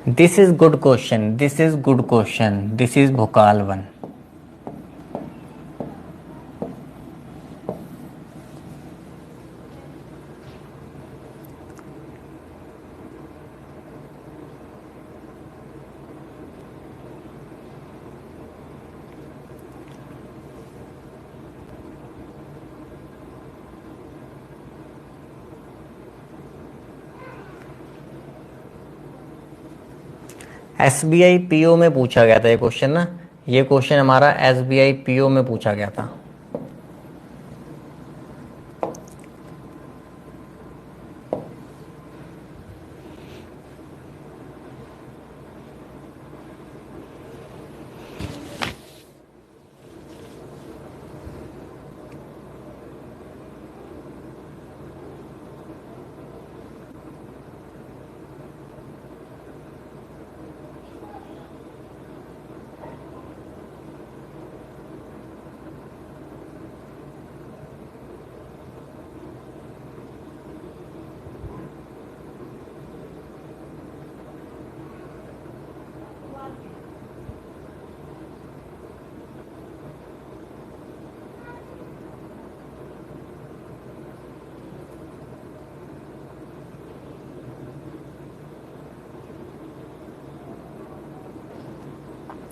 This is good question, this is good question, this is Bhokaal one. SBI PO में पूछा गया था ये क्वेश्चन ना, ये क्वेश्चन हमारा एसबीआई पीओ में पूछा गया था।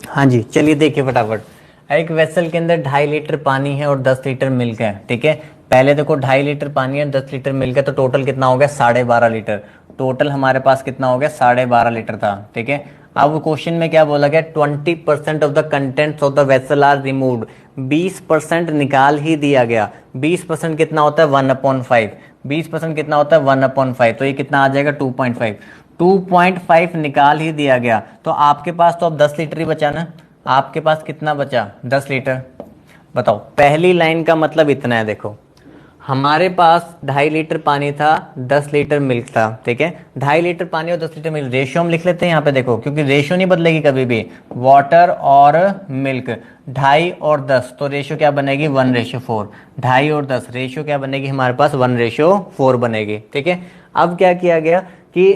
हाँ जी, चलिए देखिए फटाफट। एक वेसल के अंदर 2.5 लीटर पानी है और 10 लीटर मिल्क है, ठीक है। पहले देखो 2.5 लीटर पानी है, 10 लीटर मिल्क है, तो टोटल कितना हो गया, 12.5 लीटर। टोटल हमारे पास कितना हो गया, 12.5 लीटर था, ठीक है। अब क्वेश्चन में क्या बोला गया, 20% of the contents of the vessel are removed. 20% निकाल ही दिया गया। 20% कितना होता है, 1/5। 20% कितना होता है, 1/5। तो ये कितना आ जाएगा, 2.5। 2.5 निकाल ही दिया गया। तो आपके पास तो अब 10 लीटर ही बचा ना। आपके पास कितना बचा, 10 लीटर। बताओ, पहली लाइन का मतलब इतना है, देखो हमारे पास 2.5 लीटर पानी था, 10 लीटर मिल्क था, ठीक है। 2.5 लीटर पानी और 10 लीटर मिल्क, रेशियो हम लिख लेते हैं यहाँ पे, देखो क्योंकि रेशियो नहीं बदलेगी कभी भी। वाटर और मिल्क, 2.5 और 10, तो रेशियो क्या बनेगी, 1:4। 2.5 और 10 रेशियो क्या बनेगी हमारे पास, 1:4 बनेगी, ठीक है। अब क्या किया गया कि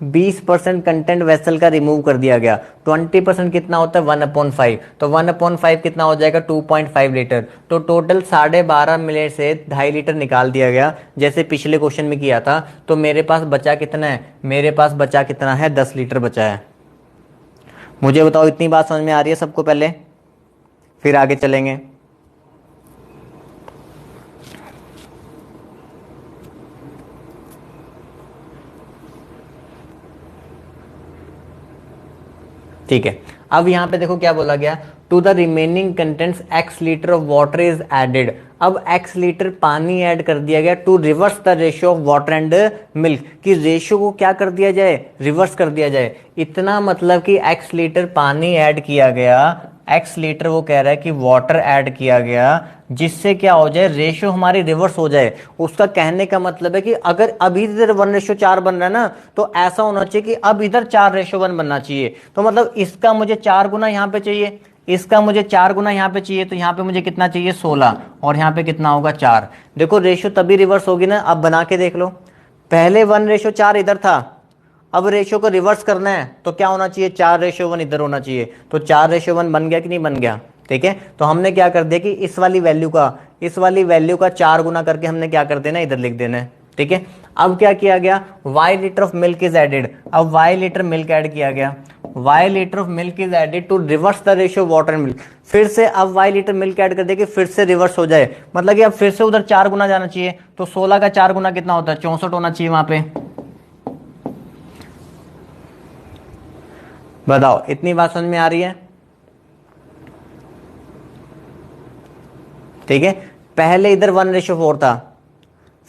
20% कंटेंट वेसल का रिमूव कर दिया गया। 20% कितना होता है, 1/5। तो 1/5 कितना हो जाएगा, 2.5 लीटर। तो टोटल 12.5 मिनट से 2.5 लीटर निकाल दिया गया, जैसे पिछले क्वेश्चन में किया था। तो मेरे पास बचा कितना है, मेरे पास बचा कितना है, 10 लीटर बचा है। मुझे बताओ, इतनी बात समझ में आ रही है सबको पहले, फिर आगे चलेंगे। ठीक है, अब यहाँ पे देखो क्या बोला गया, to the remaining contents x litre of water is added. अब x लीटर पानी ऐड कर दिया गया to reverse the ratio of water and milk, कि रेशियो को क्या कर दिया जाए, रिवर्स कर दिया जाए। इतना मतलब कि x लीटर पानी ऐड किया गया, x लीटर वो कह रहा है कि वाटर ऐड किया गया, जिससे क्या हो जाए, रेशियो हमारी रिवर्स हो जाए। उसका कहने का मतलब है कि अगर अभी इधर 1:4 बन रहा है ना, तो ऐसा होना चाहिए कि अब इधर 4:1 बनना चाहिए। तो मतलब इसका मुझे 4 गुना यहाँ पे चाहिए, इसका मुझे 4 गुना यहाँ पे चाहिए, तो यहाँ पे मुझे कितना चाहिए 16, और यहाँ पे कितना होगा 4। देखो रेशियो तभी रिवर्स होगी ना, अब बना के देख लो। पहले 1:4 इधर था, अब रेशियो को रिवर्स करना है तो क्या होना चाहिए, 4:1 इधर होना चाहिए। तो 4:1 बन गया कि नहीं बन गया, ठीक है। तो हमने क्या कर दिया कि इस वाली वैल्यू का 4 गुना करके हमने क्या कर देना, इधर लिख देना है, ठीक है। अब क्या किया गया, y litre of milk is added. अब y लीटर मिल्क ऐड किया गया, y litre of milk is added to reverse the ratio water and milk. फिर से अब y लीटर मिल्क ऐड कर दे कि फिर से रिवर्स हो जाए, मतलब कि अब फिर से उधर 4 गुना जाना चाहिए। तो 16 का 4 गुना कितना होता है, 64 होना चाहिए वहां पे। बताओ इतनी बात समझ में आ रही है, ठीक है। पहले इधर 1:4 था,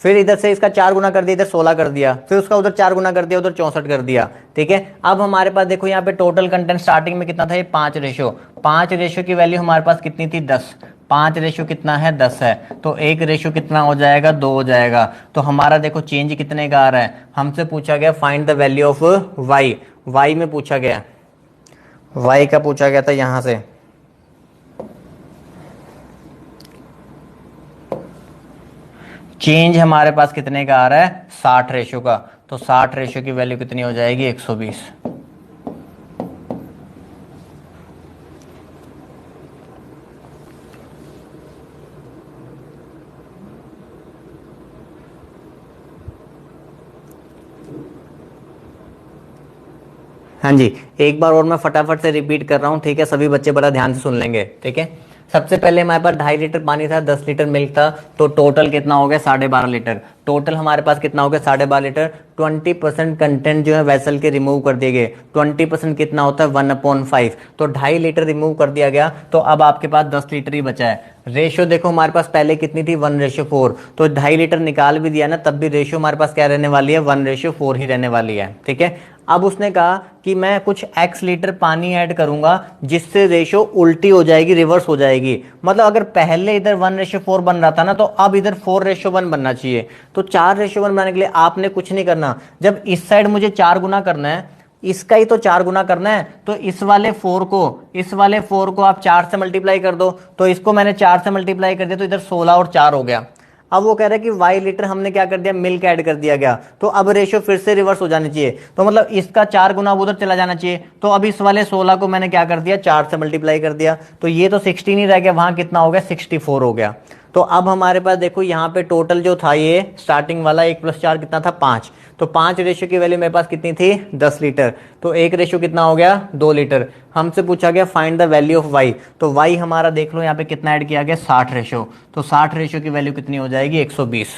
फिर इधर से इसका 4 गुना कर दिया, इधर 16 कर दिया, फिर उसका उधर 4 गुना कर दिया, उधर 64 कर दिया, ठीक है। अब हमारे पास देखो यहाँ पे टोटल कंटेंट स्टार्टिंग में कितना था, ये 5 रेशियो की वैल्यू हमारे पास कितनी थी, 10। 5 रेशियो कितना है, 10 है, तो 1 रेशियो कितना हो जाएगा, 2 हो जाएगा। तो हमारा देखो चेंज कितने का आ रहा है, हमसे पूछा गया find the value of Y में पूछा गया, वाई का पूछा गया था यहां से। चेंज हमारे पास कितने का आ रहा है, 60 रेशियो का। तो 60 रेशियो की वैल्यू कितनी हो जाएगी, 120। हाँ जी, एक बार और मैं फटाफट से रिपीट कर रहा हूँ, ठीक है। सभी बच्चे बड़ा ध्यान से सुन लेंगे, ठीक है। सबसे पहले हमारे पास 2.5 लीटर पानी था, 10 लीटर मिल्क था, तो टोटल कितना हो गया, 12.5 लीटर। टोटल हमारे पास कितना हो गया, 12.5 लीटर। 20% कंटेंट जो है वेसल के रिमूव कर दिए गए। 20% कितना होता है, 1/5। तो 2.5 लीटर रिमूव कर दिया गया, तो अब आपके पास 10 लीटर ही बचा है। रेशियो देखो हमारे पास पहले कितनी थी, 1:4। तो 2.5 लीटर निकाल भी दिया ना, तब भी रेशियो हमारे पास क्या रहने वाली है, 1:4 ही रहने वाली है, ठीक है। अब उसने कहा कि मैं कुछ x लीटर पानी ऐड करूंगा, जिससे रेशियो उल्टी हो जाएगी, रिवर्स हो जाएगी। मतलब अगर पहले इधर 1:4 बन रहा था ना, तो अब इधर 4:1 बनना चाहिए। तो 4:1 बनाने के लिए आपने कुछ नहीं करना, जब इस साइड मुझे 4 गुना करना है, इसका ही तो 4 गुना करना है, तो इस वाले 4 को आप 4 से मल्टीप्लाई कर दो। तो इसको मैंने 4 से मल्टीप्लाई कर दिया, तो इधर 16 और 4 हो गया। अब वो कह रहा है कि y लीटर हमने क्या कर दिया, मिल्क ऐड कर दिया गया, तो अब रेशियो फिर से रिवर्स हो जानी चाहिए। तो मतलब इसका 4 गुना उधर चला जाना चाहिए। तो अब इस वाले 16 को मैंने क्या कर दिया, 4 से मल्टीप्लाई कर दिया, तो ये तो 16 ही रह गया, वहां कितना हो गया, 64 हो गया। तो अब हमारे पास देखो यहाँ पे टोटल जो था, ये स्टार्टिंग वाला 1 + 4 कितना था, 5। तो 5 रेशियो की वैल्यू मेरे पास कितनी थी, 10 लीटर। तो 1 रेशियो कितना हो गया, 2 लीटर। हमसे पूछा गया find the value of Y. तो वाई हमारा देख लो यहाँ पे कितना ऐड किया गया, 60 रेशियो। तो 60 रेशियो की वैल्यू कितनी हो जाएगी, 120।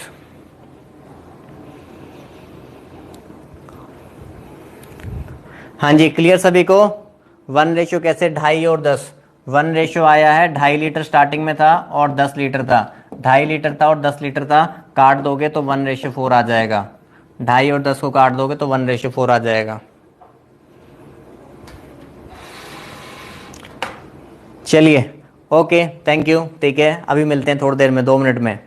हाँ जी, क्लियर सभी को। 1 रेशियो कैसे, 2.5 और 10। 1 रेशियो आया है, 2.5 लीटर स्टार्टिंग में था और 10 लीटर था। 2.5 लीटर था और 10 लीटर था, काट दोगे तो 1:4 आ जाएगा। 2.5 और 10 को काट दोगे तो 1:4 आ जाएगा। चलिए, ओके, थैंक यू, ठीक है। अभी मिलते हैं थोड़ी देर में, 2 मिनट में।